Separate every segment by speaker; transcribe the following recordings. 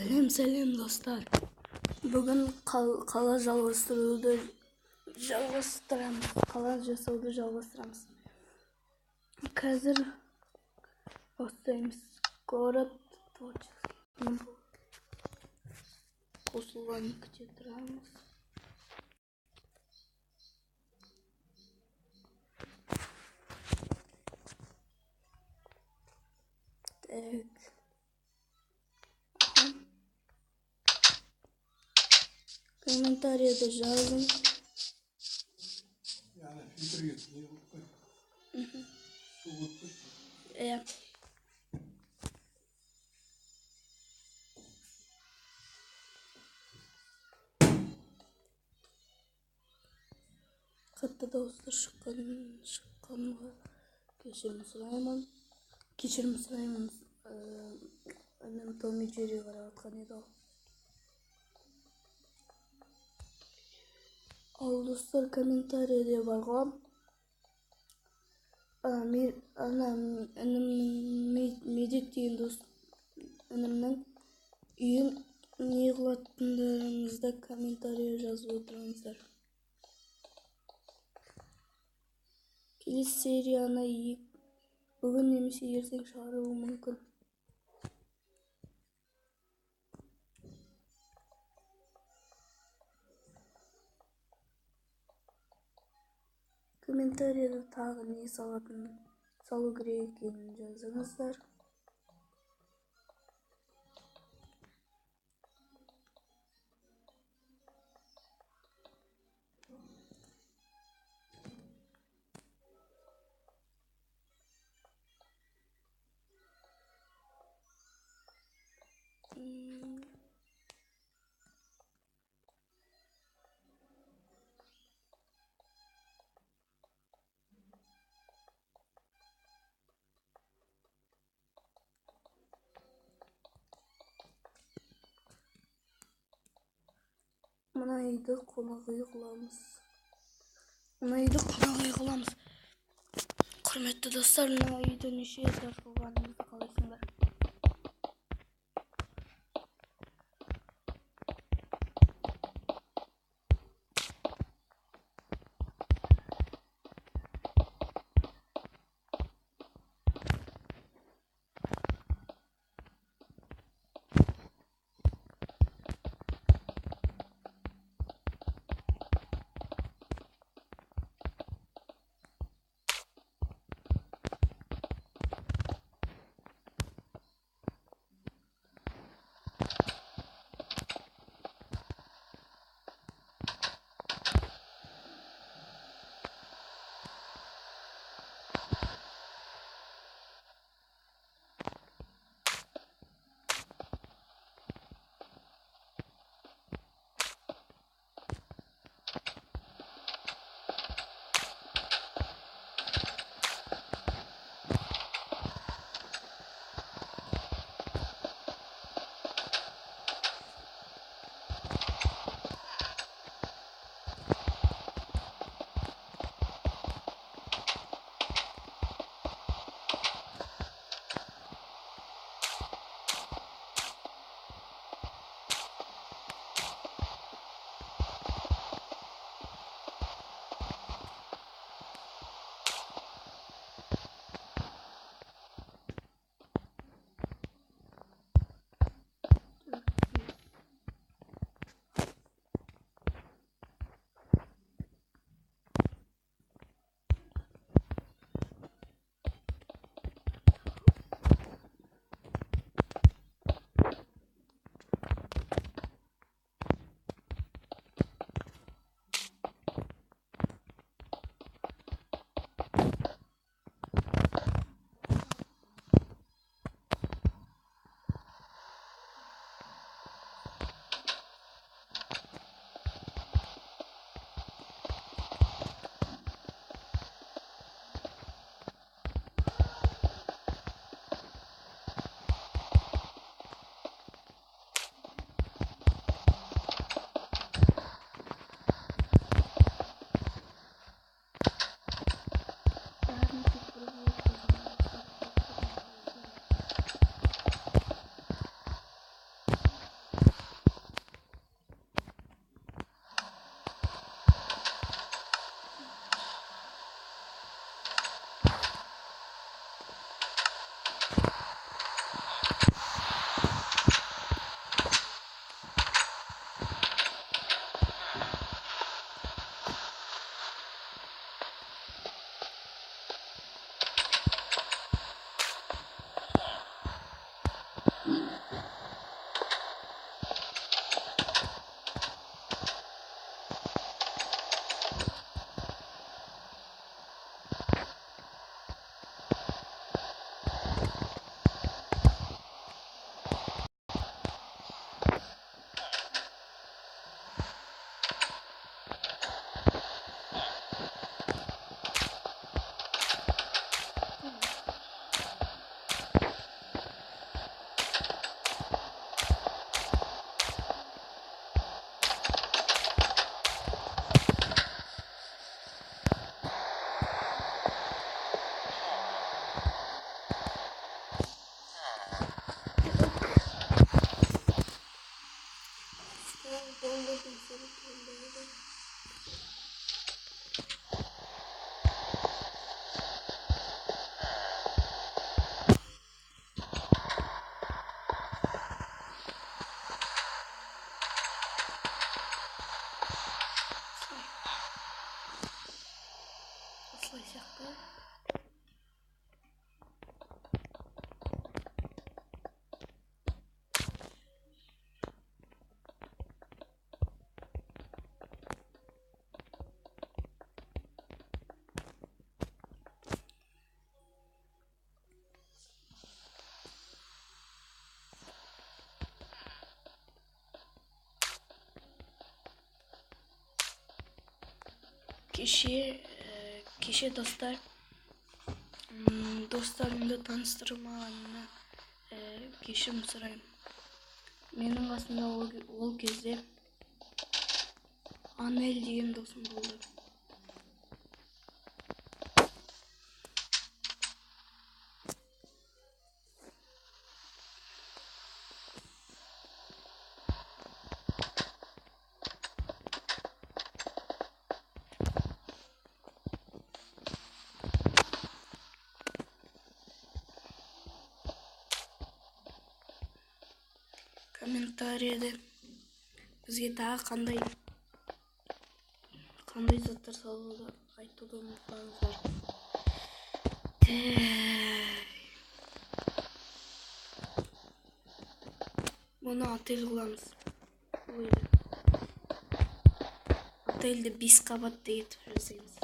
Speaker 1: Сәлем достар. Бүгін қала жалғастыруды жалғастырамыз. Қазір бастаймыз. Город творческий. Қосылған күте тұрамыз. Так. Комментарийде жазın.
Speaker 2: Yani filtre getiriyor. Su butmuş.
Speaker 1: Қатты дауыстар шыққанға кешірім сұраймын. Анам Том и Джерри қарап жатқан еді ол. Ал достар, комментарийде бар ғой. Медет деген дос інімнің үйін не қылатындарыңызды комментария жазып отырыңыздар. Келесі серияны бүгін немесе ертең шығаруы мүмкін. Комментарийді тағы не салу керек екенін жазыңыздар. Мына үйді қонақүй қыламыз. Құрметті достар, мына үйді неше этаж қылғанымызды қалайсыңдар? Kişi dostlarımды tanıştırмағанына кешірім сұраймын. Менің қасымда ол кезде Анель деген досым болды. Комментарийде бізге тағы қандай заттар салуды айтуды ұмытпаңыздар. Мұны отель қыламыз. Отельді 5 қабатты етіп жасаймыз.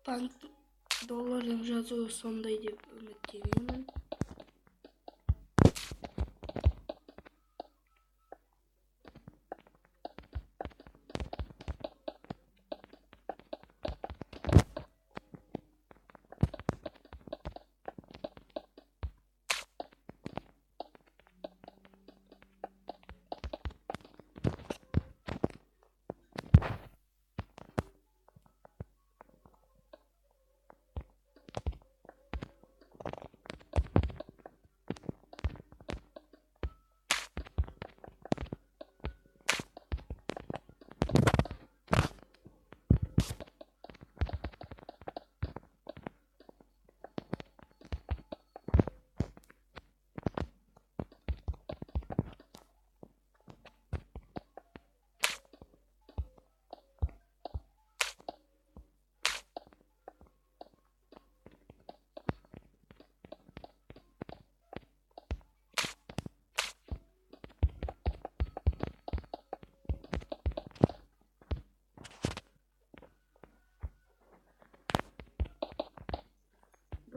Speaker 1: Банк доллардың жазуы сондай деп үміттенемін.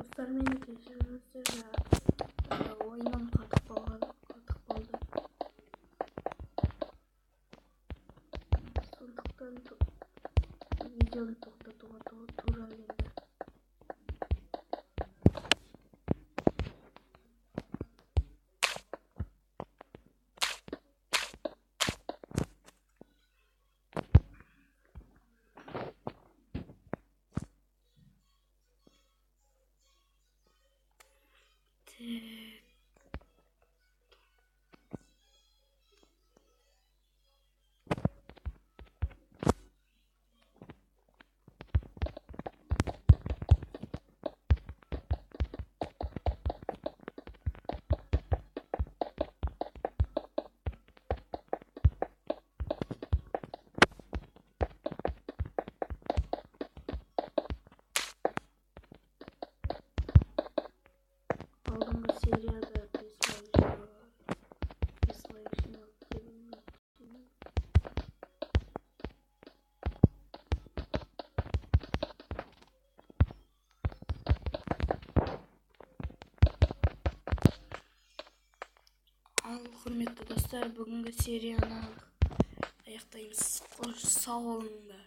Speaker 1: Dostlar meni kechirіңіздер, ойыннан қатып қалды. Сондықтан видеоны тоқтатуға тура келді. Aldığımız seri Ал құрметті достар, бүгінгі серияны аяқтаймыз. Сау болыңдар.